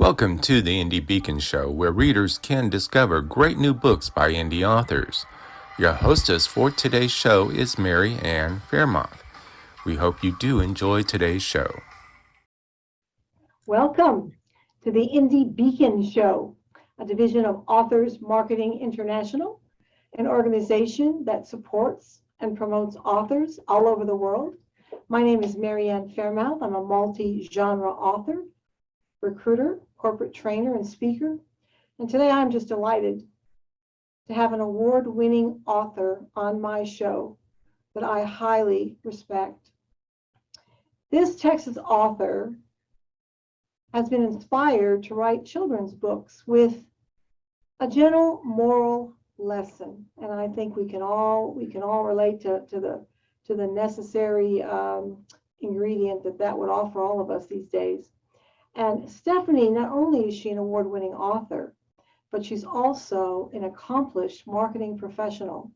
Welcome to the Indie Beacon Show, where readers can discover great new books by indie authors. Your hostess for today's show is Mary Ann Faremouth. We hope you do enjoy today's show. Welcome to the Indie Beacon Show, a division of Authors Marketing International, an organization that supports and promotes authors all over the world. My name is Mary Ann Faremouth. I'm a multi-genre author, recruiter, corporate trainer, and speaker. And today I'm just delighted to have an award-winning author on my show that I highly respect. This Texas author has been inspired to write children's books with a gentle moral lesson, and I think we can all relate to the necessary ingredient that would offer all of us these days. And Stephanie, not only is she an award-winning author, but she's also an accomplished marketing professional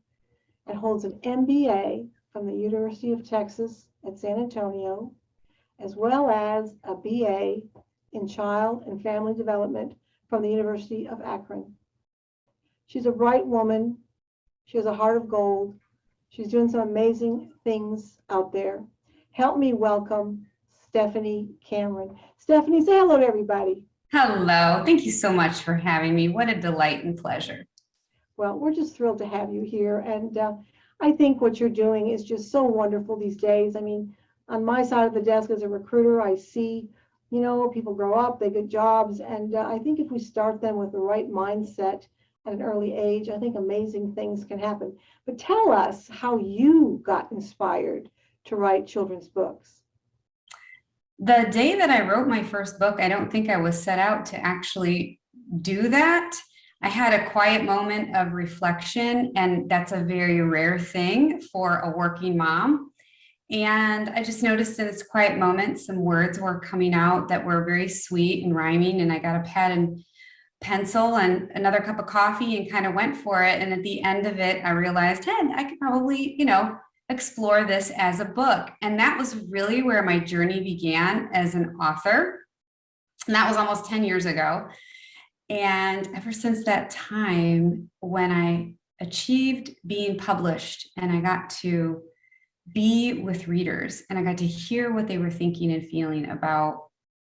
and holds an MBA from the University of Texas at San Antonio, as well as a BA in Child and Family Development from the University of Akron. She's a bright woman. She has a heart of gold. She's doing some amazing things out there. Help me welcome Stephanie Cameron. Stephanie, say hello to everybody. Hello. Thank you so much for having me. What a delight and pleasure. Well, we're just thrilled to have you here. And I think what you're doing is just so wonderful these days. I mean, on my side of the desk as a recruiter, I see, people grow up, they get jobs. And I think if we start them with the right mindset at an early age, I think amazing things can happen. But tell us how you got inspired to write children's books. The day that I wrote my first book, I don't think I was set out to actually do that. I had a quiet moment of reflection, and that's a very rare thing for a working mom. And I just noticed in this quiet moment, some words were coming out that were very sweet and rhyming, and I got a pad and pencil and another cup of coffee and kind of went for it. And at the end of it, I realized, hey, I could probably, explore this as a book. And that was really where my journey began as an author. And that was almost 10 years ago. And ever since that time, when I achieved being published and I got to be with readers and I got to hear what they were thinking and feeling about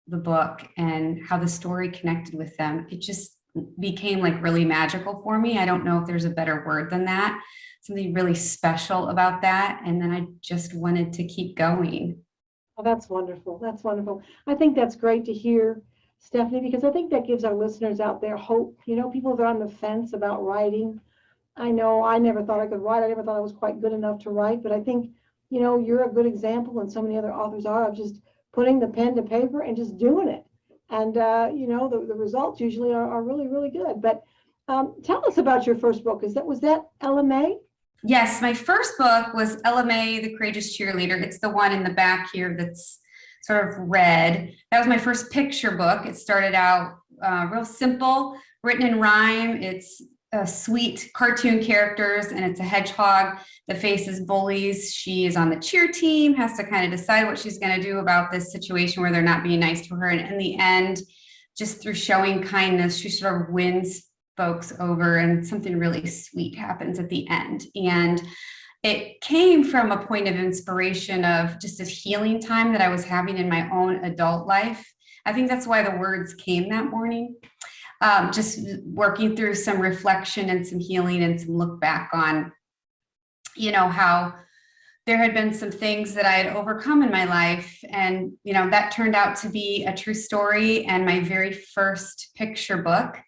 the book and how the story connected with them, it just became like really magical for me. I don't know if there's a better word than that. Something really special about that. And then I just wanted to keep going. Oh, that's wonderful. That's wonderful. I think that's great to hear, Stephanie, because I think that gives our listeners out there hope. People that are on the fence about writing. I know I never thought I could write. I never thought I was quite good enough to write, but I think, you're a good example, and so many other authors are, of just putting the pen to paper and just doing it. And, the results usually are really, really good. But tell us about your first book. Was that LMA? Yes, my first book was LMA, The Courageous Cheerleader. It's the one in the back here that's sort of red. That was my first picture book. It started out real simple, written in rhyme. It's sweet cartoon characters, and it's a hedgehog that faces bullies. She is on the cheer team, has to kind of decide what she's going to do about this situation where they're not being nice to her. And in the end, just through showing kindness, she sort of wins folks over, and something really sweet happens at the end. And it came from a point of inspiration of just this healing time that I was having in my own adult life. I think that's why the words came that morning. Just working through some reflection and some healing and some look back on, how there had been some things that I had overcome in my life. And, that turned out to be a true story and my very first picture book.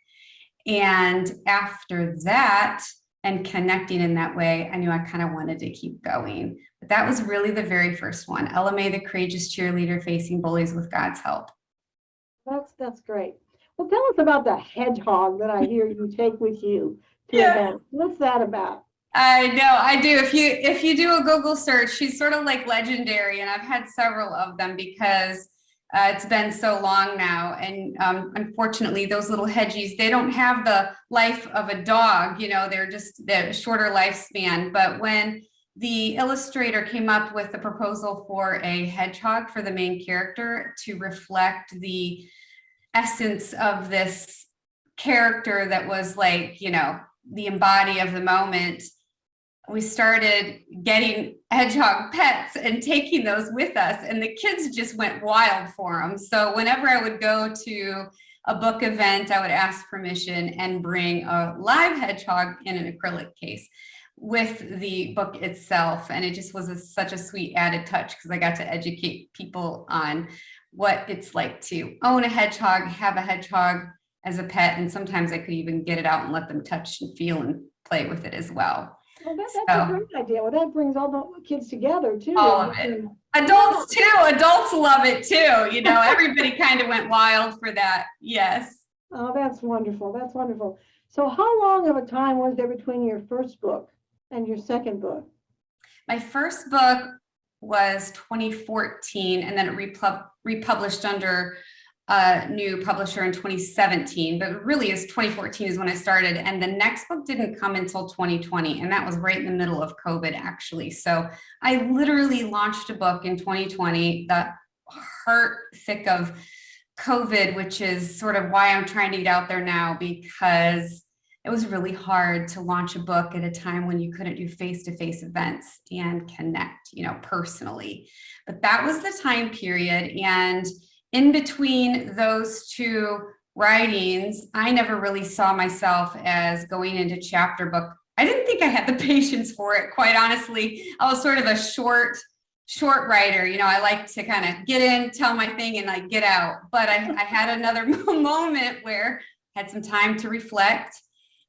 And after that, and connecting in that way, I knew I kind of wanted to keep going. But that was really the very first one, LMA, The Courageous Cheerleader, Facing Bullies with God's Help. That's great. Well, tell us about the hedgehog that I hear you take with you to events. What's that about? I know, I do. If you do a Google search, she's sort of like legendary, and I've had several of them because it's been so long now. And unfortunately, those little hedgies, they don't have the life of a dog, they're just the shorter lifespan. But when the illustrator came up with the proposal for a hedgehog for the main character to reflect the essence of this character that was like, the embody of the moment, we started getting hedgehog pets and taking those with us, and the kids just went wild for them. So whenever I would go to a book event, I would ask permission and bring a live hedgehog in an acrylic case with the book itself. And it just was such a sweet added touch, because I got to educate people on what it's like to own a hedgehog, have a hedgehog as a pet, and sometimes I could even get it out and let them touch and feel and play with it as well. Well, that's a great idea. Well, that brings all the kids together too. All of it. Adults too. Adults love it too. Everybody kind of went wild for that. Yes. Oh, that's wonderful. That's wonderful. So how long of a time was there between your first book and your second book? My first book was 2014, and then it republished under a new publisher in 2017, but really is 2014 is when I started. And the next book didn't come until 2020. And that was right in the middle of COVID, actually. So I literally launched a book in 2020, the heart thick of COVID, which is sort of why I'm trying to get out there now, because it was really hard to launch a book at a time when you couldn't do face-to-face events and connect, personally. But that was the time period. And in between those two writings, I never really saw myself as going into chapter book. I didn't think I had the patience for it, quite honestly. I was sort of a short writer. I like to kind of get in, tell my thing, and like get out. But I had another moment where I had some time to reflect.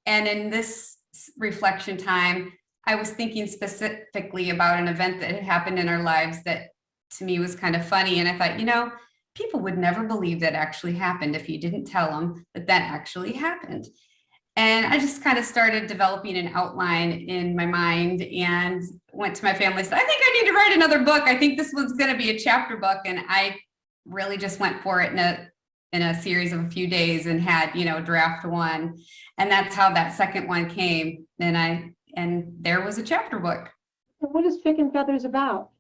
And in this reflection time, I was thinking specifically about an event that had happened in our lives that to me was kind of funny. And I thought, people would never believe that actually happened if you didn't tell them that actually happened. And I just kind of started developing an outline in my mind and went to my family and said, I think I need to write another book. I think this one's going to be a chapter book. And I really just went for it in a series of a few days and had, draft one. And that's how that second one came. And there was a chapter book. What is Chicken Feathers about?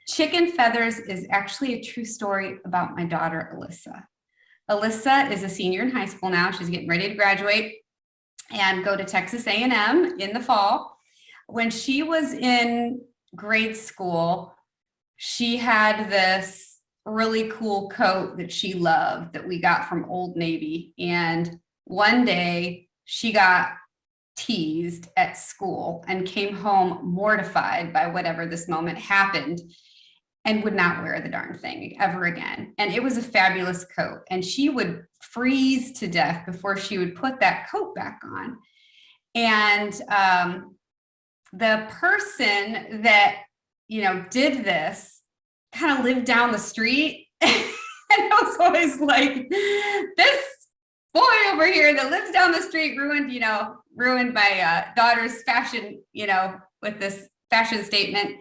Chicken Feathers is actually a true story about my daughter, Alyssa. Alyssa is a senior in high school now. She's getting ready to graduate and go to Texas A&M in the fall. When she was in grade school, she had this really cool coat that she loved that we got from Old Navy. And one day she got teased at school and came home mortified by whatever this moment happened, and would not wear the darn thing ever again. And it was a fabulous coat. And she would freeze to death before she would put that coat back on. And the person that, did this kind of lived down the street. And I was always like, this boy over here that lives down the street ruined my daughter's fashion, with this fashion statement.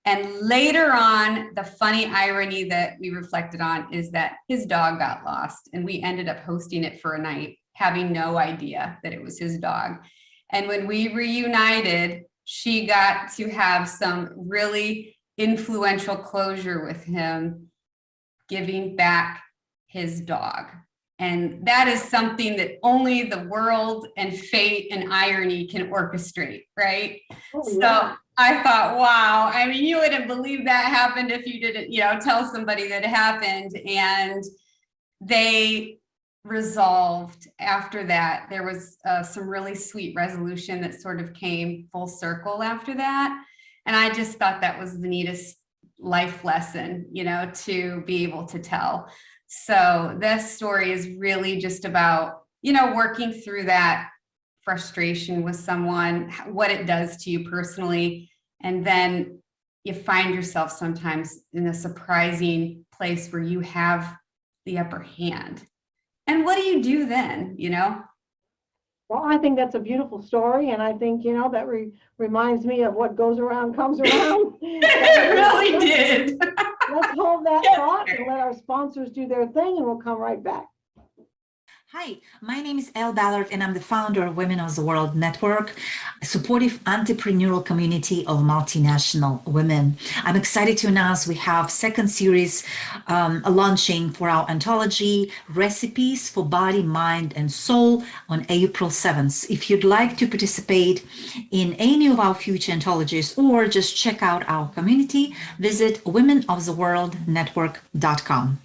And later on, the funny irony that we reflected on is that his dog got lost, and we ended up hosting it for a night, having no idea that it was his dog. And when we reunited, she got to have some really influential closure with him, giving back his dog. And that is something that only the world and fate and irony can orchestrate, right? Oh, yeah. So I thought, wow, I mean, you wouldn't believe that happened if you didn't, tell somebody that it happened. And they resolved after that. There was some really sweet resolution that sort of came full circle after that. And I just thought that was the neatest life lesson, to be able to tell. So this story is really just about, working through that frustration with someone, what it does to you personally. And then you find yourself sometimes in a surprising place where you have the upper hand. And what do you do then, Well, I think that's a beautiful story. And I think, that reminds me of what goes around comes around. It really did. Let's hold that thought and let our sponsors do their thing, and we'll come right back. Hi, my name is Elle Ballard, and I'm the founder of Women of the World Network, a supportive entrepreneurial community of multinational women. I'm excited to announce we have second series launching for our anthology, Recipes for Body, Mind, and Soul on April 7th. If you'd like to participate in any of our future anthologies or just check out our community, visit womenoftheworldnetwork.com.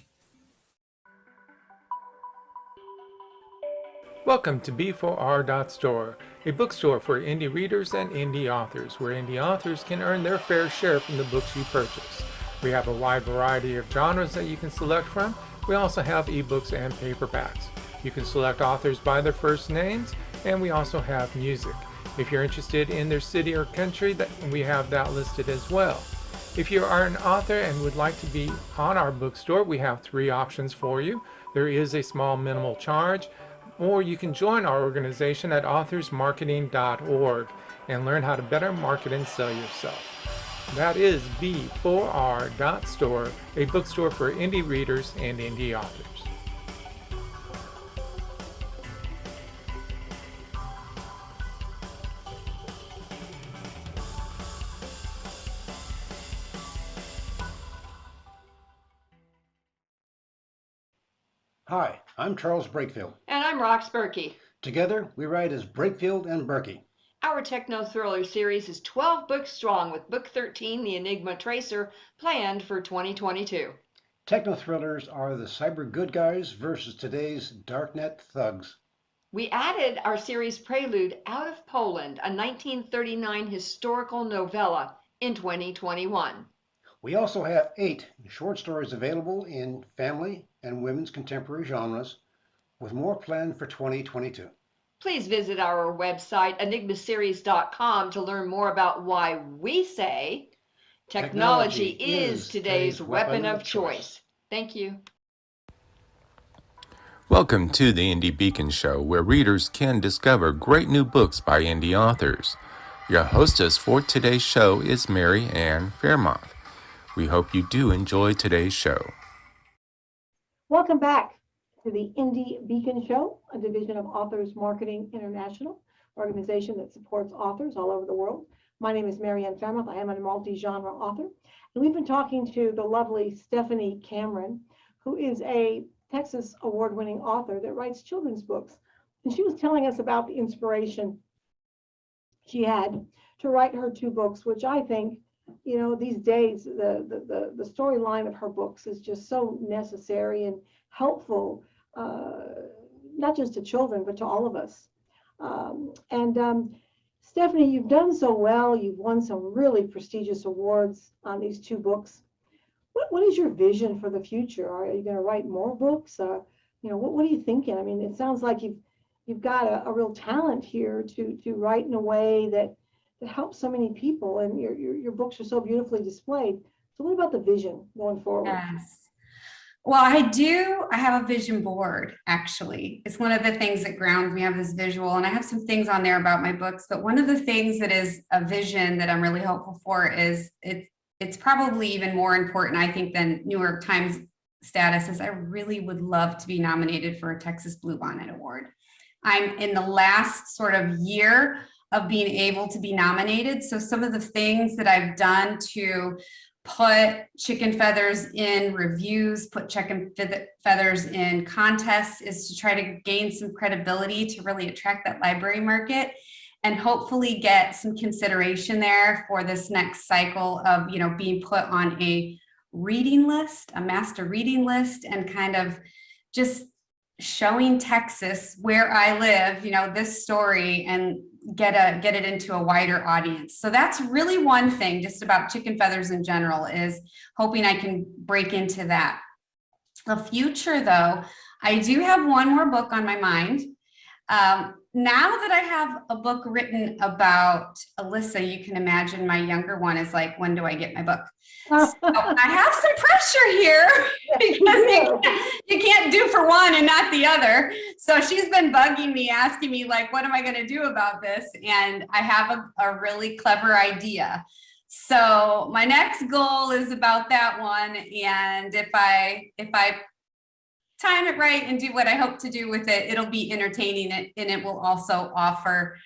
Welcome to B4R.store, a bookstore for indie readers and indie authors, where indie authors can earn their fair share from the books you purchase. We have a wide variety of genres that you can select from. We also have ebooks and paperbacks. You can select authors by their first names, and we also have music. If you're interested in their city or country, we have that listed as well. If you are an author and would like to be on our bookstore, we have 3 options for you. There is a small minimal charge, or you can join our organization at authorsmarketing.org and learn how to better market and sell yourself. That is B4R.store, a bookstore for indie readers and indie authors. Hi, I'm Charles Brakefield. And I'm Rox Berkey. Together, we write as Brakefield and Berkey. Our techno thriller series is 12 books strong, with book 13, The Enigma Tracer, planned for 2022. Techno thrillers are the cyber good guys versus today's darknet thugs. We added our series prelude, Out of Poland, a 1939 historical novella, in 2021. We also have 8 short stories available in family and women's contemporary genres, with more planned for 2022. Please visit our website, enigmaseries.com, to learn more about why we say technology is today's weapon of choice. Thank you. Welcome to the Indie Beacon Show, where readers can discover great new books by indie authors. Your hostess for today's show is Mary Ann Faremouth. We hope you do enjoy today's show. Welcome back to the Indie Beacon Show, a division of Authors Marketing International, organization that supports authors all over the world. My name is Mary Ann Faremouth. I am a multi-genre author. And we've been talking to the lovely Stephanie Cameron, who is a Texas award-winning author that writes children's books. And she was telling us about the inspiration she had to write her 2 books, which I think, you know, these days, the storyline of her books is just so necessary and helpful, not just to children, but to all of us. Stephanie, you've done so well. You've won some really prestigious awards on these 2 books. What is your vision for the future? Are you going to write more books? You know, what are you thinking? I mean, it sounds like you've got a real talent here to write in a way that helps so many people, and your books are so beautifully displayed. So what about the vision going forward? Yes. Well, I have a vision board, actually. It's one of the things that grounds me. I have this visual, and I have some things on there about my books, but one of the things that is a vision that I'm really hopeful for is it's probably even more important, I think, than New York Times status, is I really would love to be nominated for a Texas Bluebonnet Award. I'm in the last sort of year of being able to be nominated. So some of the things that I've done to put chicken feathers in reviews, put chicken feathers in contests, is to try to gain some credibility to really attract that library market and hopefully get some consideration there for this next cycle of, you know, being put on a reading list, a master reading list, and kind of just showing Texas, where I live, you know, this story, and get it into a wider audience. So that's really one thing just about chicken feathers in general, is hoping I can break into that. The future, though, I do have one more book on my mind. Now that I have a book written about Alyssa, you can imagine my younger one is like, when do I get my book? So I have some pressure here because you can't do for one and not the other. So she's been bugging me, asking me, like, what am I going to do about this? And I have a really clever idea. So my next goal is about that one. And if I time it right and do what I hope to do with it, it'll be entertaining, and it will also offer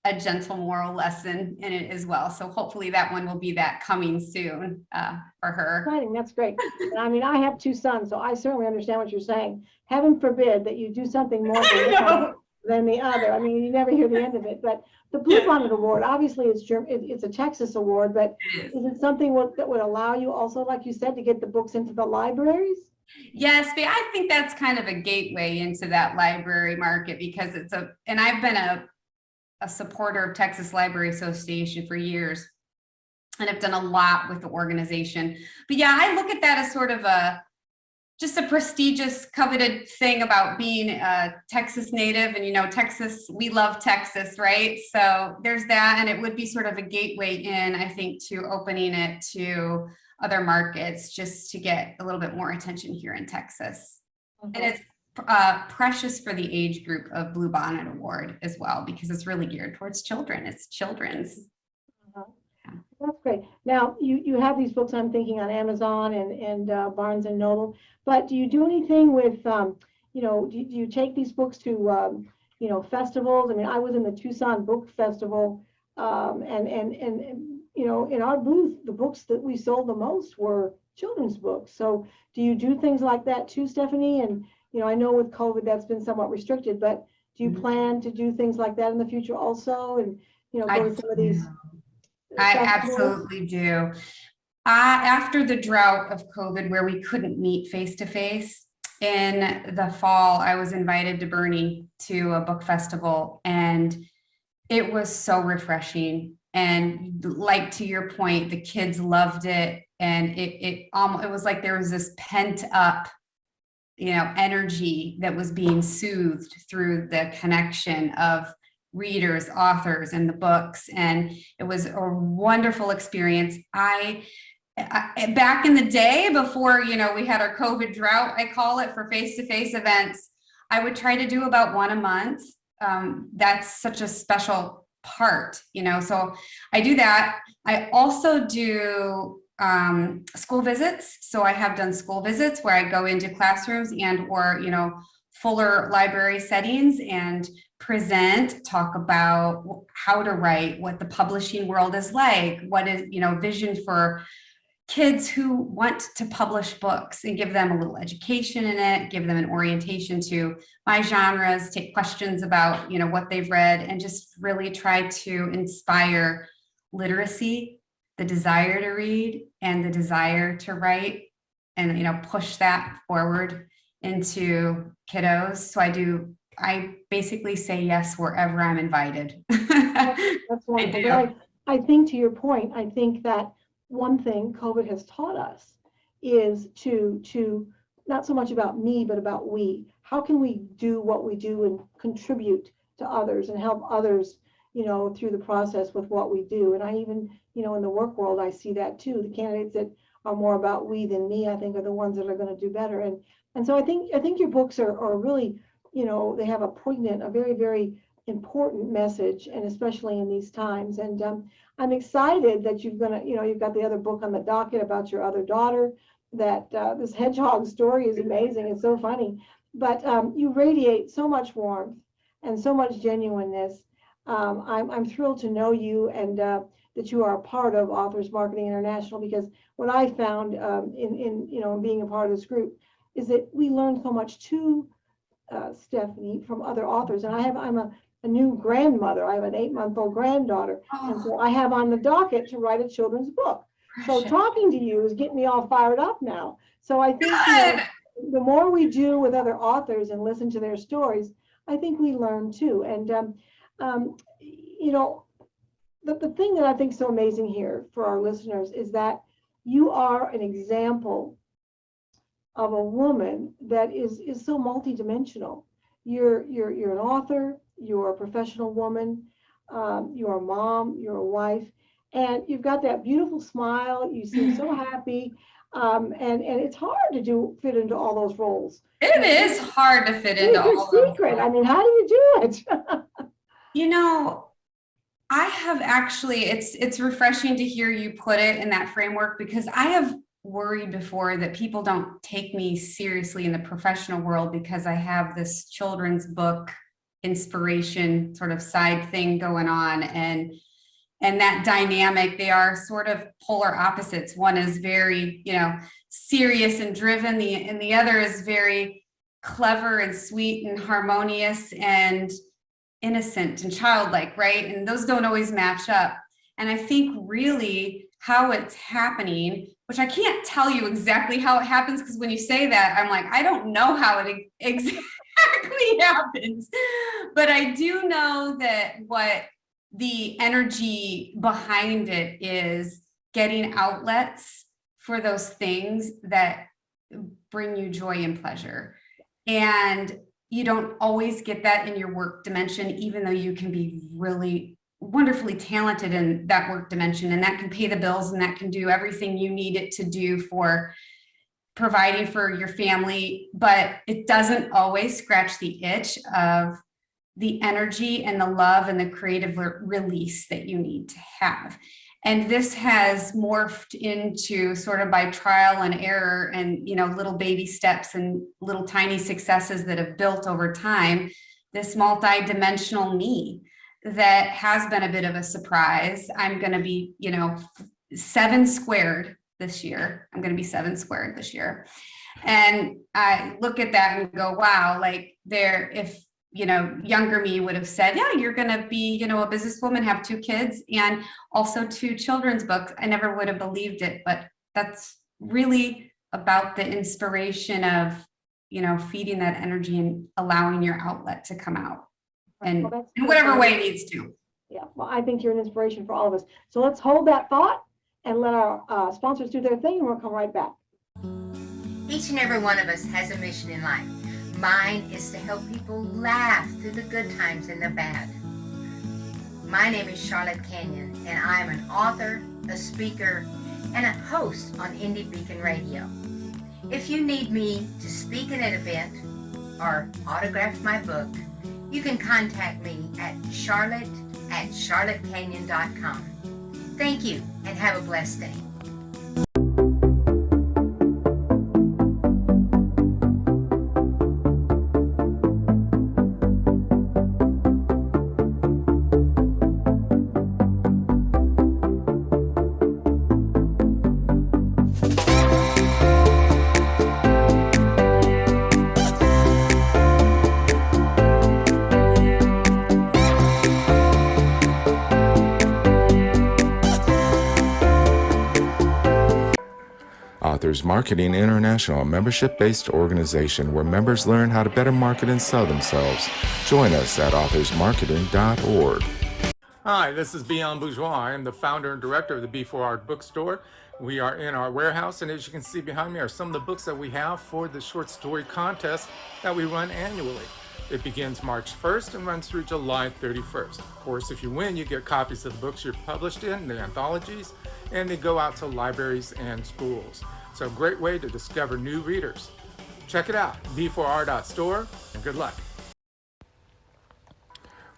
a gentle moral lesson in it as well. So hopefully that one will be that coming soon for her. Exciting, that's great. And I mean, I have 2 sons, so I certainly understand what you're saying. Heaven forbid that you do something more for one than the other. I mean, you never hear the end of it. But the Bluebonnet Award, obviously, it's a Texas award, but is it something that would allow you also, like you said, to get the books into the libraries? Yes, but I think that's kind of a gateway into that library market, because and I've been a supporter of Texas Library Association for years, and I've done a lot with the organization. But yeah, I look at that as sort of just a prestigious, coveted thing about being a Texas native. And, you know, Texas, we love Texas, right? So there's that, and it would be sort of a gateway in, I think, to opening it to other markets, just to get a little bit more attention here in Texas. And it's precious for the age group of Bluebonnet Award as well, because it's really geared towards children. It's children's. That's great. Now, you have these books, I'm thinking, on Amazon and Barnes and Noble, but do you do anything with, you know, do you take these books to, you know, festivals? I mean, I was in the Tucson Book Festival, and you know, in our booth, the books that we sold the most were children's books. So do you do things like that too, Stephanie? And, you know, I know with COVID that's been somewhat restricted, but do you plan to do things like that in the future also? And, you know, go to some of these I festivals? absolutely do. After the drought of COVID, where we couldn't meet face to face, in the fall, I was invited to Bernie to a book festival, and it was so refreshing. And like, to your point, the kids loved it, and it was like there was this pent up, you know, energy that was being soothed through the connection of readers, authors, and the books. And it was a wonderful experience. I back in the day, before, you know, we had our COVID drought, I call it, for face-to-face events, I would try to do about one a month. That's such a special part, you know, so I do that. I also do school visits. So I have done school visits where I go into classrooms or, you know, fuller library settings and present, talk about how to write, what the publishing world is like, what is, you know, vision for kids who want to publish books, and give them a little education in it, give them an orientation to my genres, take questions about, you know, what they've read, and just really try to inspire literacy, the desire to read, and the desire to write, and, you know, push that forward into kiddos. So I basically say yes wherever I'm invited. That's wonderful. I think, to your point, I think that one thing COVID has taught us is to not so much about me, but about we. How can we do what we do and contribute to others and help others, you know, through the process with what we do? And I even, you know, in the work world, I see that too. The candidates that are more about we than me, I think, are the ones that are going to do better. And so I think your books are really, you know, they have a poignant, a very, very important message, and especially in these times. And I'm excited that you've got the other book on the docket about your other daughter. That this hedgehog story is amazing. It's so funny, but you radiate so much warmth and so much genuineness. I'm thrilled to know you, and that you are a part of Authors Marketing International, because what I found in you know, being a part of this group is that we learn so much too, Stephanie, from other authors. And I'm a new grandmother. I have an 8-month-old granddaughter. And so I have on the docket to write a children's book. So talking to you is getting me all fired up now. So I think, you know, the more we do with other authors and listen to their stories, I think we learn too. And, you know, the thing that I think is so amazing here for our listeners is that you are an example of a woman that is so multidimensional. You're an author, you're a professional woman, you're a mom, you're a wife, and you've got that beautiful smile. You seem so happy, and it's hard to fit into all those roles. It is hard to fit into all those secret. I mean, how do you do it? You know, I have actually, it's refreshing to hear you put it in that framework, because I have worried before that people don't take me seriously in the professional world because I have this children's book inspiration sort of side thing going on, and that dynamic, they are sort of polar opposites. One is very, serious and driven, and the other is very clever and sweet and harmonious and innocent and childlike, right? And those don't always match up. And I think really how it's happening, which I can't tell you exactly how it happens, because when you say that, I'm like, I don't know how it exactly happens. But I do know that what the energy behind it is getting outlets for those things that bring you joy and pleasure. And you don't always get that in your work dimension, even though you can be really wonderfully talented in that work dimension, and that can pay the bills and that can do everything you need it to do for providing for your family, but it doesn't always scratch the itch of the energy and the love and the creative release that you need to have. And this has morphed into, sort of by trial and error and, little baby steps and little tiny successes that have built over time, this multi-dimensional me that has been a bit of a surprise. I'm going to be, 7 squared this year. I'm going to be 7 squared this year. And I look at that and go, wow, if younger me would have said, yeah, you're going to be, a businesswoman, have 2 kids and also 2 children's books, I never would have believed it. But that's really about the inspiration of, feeding that energy and allowing your outlet to come out. And in whatever way it needs to. Yeah, well, I think you're an inspiration for all of us. So let's hold that thought and let our sponsors do their thing, and we'll come right back. Each and every one of us has a mission in life. Mine is to help people laugh through the good times and the bad. My name is Charlotte Canyon, and I am an author, a speaker, and a host on Indie Beacon Radio. If you need me to speak at an event or autograph my book, you can contact me at charlotte@charlottecanyon.com. Thank you, and have a blessed day. Authors Marketing International, a membership-based organization where members learn how to better market and sell themselves. Join us at authorsmarketing.org. Hi, this is Beyond Bourgeois. I am the founder and director of the B4 Art Bookstore. We are in our warehouse, and as you can see behind me are some of the books that we have for the short story contest that we run annually. It begins March 1st and runs through July 31st. Of course, if you win, you get copies of the books you're published in, the anthologies, and they go out to libraries and schools. So a great way to discover new readers. Check it out, b4r.store, and good luck.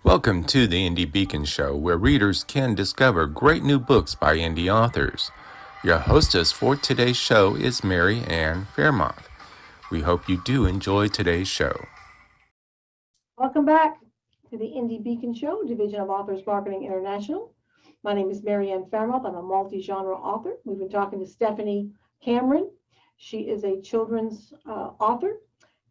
Welcome to the Indie Beacon Show, where readers can discover great new books by indie authors. Your hostess for today's show is Mary Ann Faremouth. We hope you do enjoy today's show. Welcome back to the Indie Beacon Show, Division of Authors Marketing International. My name is Mary Ann Faremouth. I'm a multi-genre author. We've been talking to Stephanie Cameron. She is a children's author,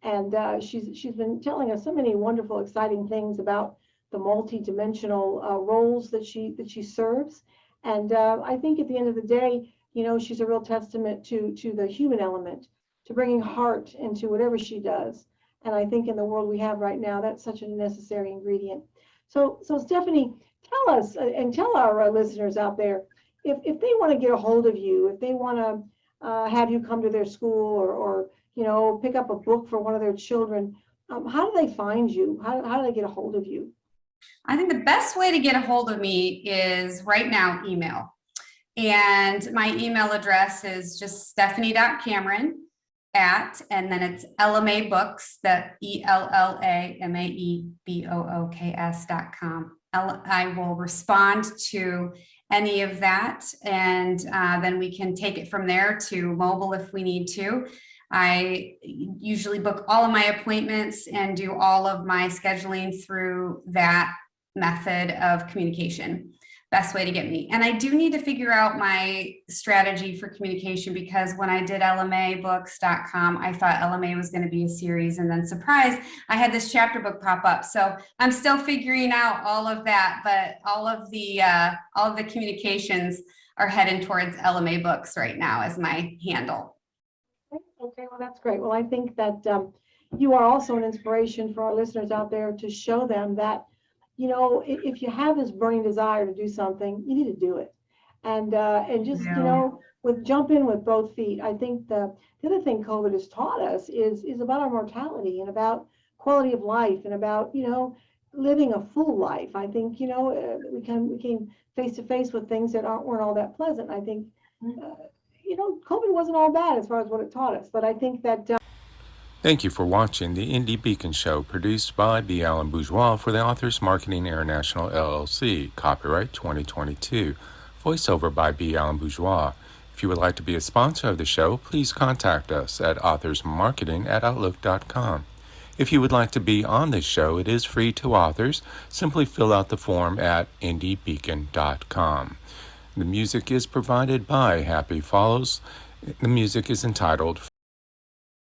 and she's been telling us so many wonderful, exciting things about the multi-dimensional roles that she serves. And I think at the end of the day, she's a real testament to the human element, to bringing heart into whatever she does. And I think in the world we have right now, that's such a necessary ingredient. So Stephanie, tell us and tell our listeners out there, if they want to get a hold of you, if they want to have you come to their school or pick up a book for one of their children, how do they find you? How do they get a hold of you? I think the best way to get a hold of me is right now email. And my email address is just stephanie.cameron and then it's LMA Books, that ELLAMAEBOOKS.com. I will respond to any of that. And then we can take it from there to mobile if we need to. I usually book all of my appointments and do all of my scheduling through that method of communication. Best way to get me. And I do need to figure out my strategy for communication, because when I did lmabooks.com, I thought LMA was going to be a series, and then surprise, I had this chapter book pop up. So I'm still figuring out all of that, but all of the communications are heading towards LMA Books right now as my handle. Okay, well, that's great. Well, I think that you are also an inspiration for our listeners out there, to show them that, if you have this burning desire to do something, you need to do it. And just, jump in with both feet. I think the other thing COVID has taught us is about our mortality, and about quality of life, and about, living a full life. I think, we came face to face with things that weren't all that pleasant. I think, COVID wasn't all bad as far as what it taught us. But I think that Thank you for watching the Indie Beacon Show, produced by B. Allen Bourgeois for the Authors Marketing International, LLC. Copyright 2022. Voiceover by B. Allen Bourgeois. If you would like to be a sponsor of the show, please contact us at authorsmarketing@outlook.com. If you would like to be on this show, it is free to authors. Simply fill out the form at indiebeacon.com. The music is provided by Happy Follows. The music is entitled